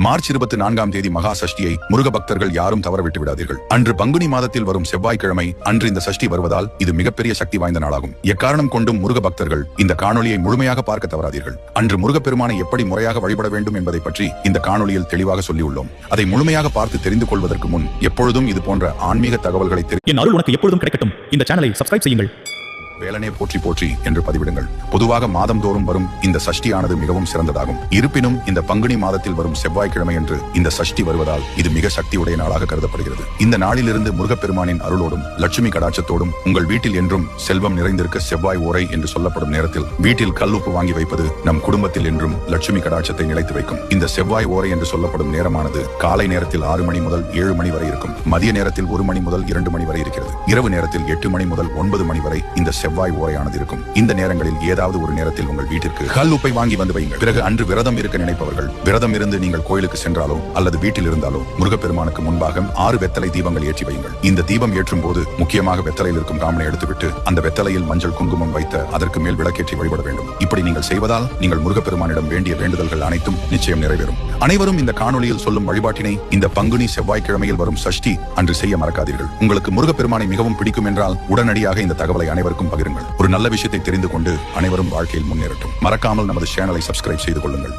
March 24ஆம் தேதி மகா சஷ்டியை முருக பக்தர்கள் யாரும் தவறவிட்டு விடாதீர்கள். அன்று பங்குனி மாதத்தில் வரும் செவ்வாய்க்கிழமை அன்று இந்த சஷ்டி வருவதால் இது மிகப்பெரிய சக்தி வாய்ந்த நாளாகும். எக்காரணம் கொண்டும் முருக பக்தர்கள் இந்த காணொலியை முழுமையாக பார்க்க தவறாதீர்கள். அன்று முருகப்பெருமானை எப்படி முறையாக வழிபட வேண்டும் என்பதை பற்றி இந்த காணொலியில் தெளிவாக சொல்லியுள்ளோம். அதை முழுமையாக பார்த்து தெரிந்து கொள்வதற்கு முன் எப்பொழுதும் இது போன்ற ஆன்மீக தகவல்களை என் அருள் உனக்கு எப்பொழுதும் கிடைக்கட்டும். இந்த சேனலை சப்ஸ்கிரைப் செய்யுங்கள். வேலனே போற்றி போற்றி என்று பதிவிடுங்கள். பொதுவாக மாதந்தோறும் வரும் இந்த சஷ்டியானது மிகவும் சிறந்ததாகும். இருப்பினும் இந்த பங்குனி மாதத்தில் வரும் செவ்வாய்க்கிழமை என்று இந்த சஷ்டி வருவதால் இது மிக சக்தியுடைய நாளாக கருதப்படுகிறது. இந்த நாளிலிருந்து முருகப்பெருமானின் அருளோடும் லட்சுமி கடாட்சத்தோடும் உங்கள் வீட்டில் என்றும் செல்வம் நிறைந்திருக்க செவ்வாய் ஓரை என்று சொல்லப்படும் நேரத்தில் வீட்டில் கல்லுப்பு வாங்கி வைப்பது நம் குடும்பத்தில் என்றும் லட்சுமி கடாட்சத்தை நிலைத்து வைக்கும். இந்த செவ்வாய் ஓரை என்று சொல்லப்படும் நேரமானது காலை நேரத்தில் 6 மணி முதல் 7 மணி வரை இருக்கும். மதிய நேரத்தில் 1 மணி முதல் 2 மணி வரை இருக்கிறது. இரவு நேரத்தில் 8 மணி முதல் 9 மணி வரை இந்த செவ்வாய் ஓரையானது இருக்கும். இந்த நேரங்களில் ஏதாவது ஒரு நேரத்தில் உங்கள் வீட்டிற்கு கல் உப்பை வாங்கி வந்து வையுங்கள். பிறகு அன்று விரதம் இருக்க நினைப்பவர்கள் விரதம் இருந்து நீங்கள் கோயிலுக்கு சென்றாலோ அல்லது வீட்டில் இருந்தாலோ முருகப்பெருமானுக்கு முன்பாக 6 வெத்தலை தீபங்கள் ஏற்றி வையுங்கள். இந்த தீபம் ஏற்றும் போது முக்கியமாக வெத்தலையில் இருக்கும் ராமனை எடுத்துவிட்டு அந்த வெத்தலையில் மஞ்சள் குங்குமம் வைத்து அதற்கு மேல் விளக்கேற்றி வழிபட வேண்டும். இப்படி நீங்கள் செய்வதால் நீங்கள் முருகப்பெருமானிடம் வேண்டிய வேண்டுதல்கள் அனைத்தும் நிச்சயம் நிறைவேறும். அனைவரும் இந்த காணொலியில் சொல்லும் வழிபாட்டினை இந்த பங்குனி செவ்வாய்க்கிழமையில் வரும் சஷ்டி அன்று செய்ய மறக்காதீர்கள். உங்களுக்கு முருகப்பெருமானை மிகவும் பிடிக்கும் என்றால் உடனடியாக இந்த தகவலை அனைவருக்கும் பகிருங்கள். ஒரு நல்ல விஷயத்தை தெரிந்து கொண்டு அனைவரும் வாழ்க்கையில் முன்னேறட்டும். மறக்காமல் நமது சேனலை சப்ஸ்கிரைப் செய்து கொள்ளுங்கள்.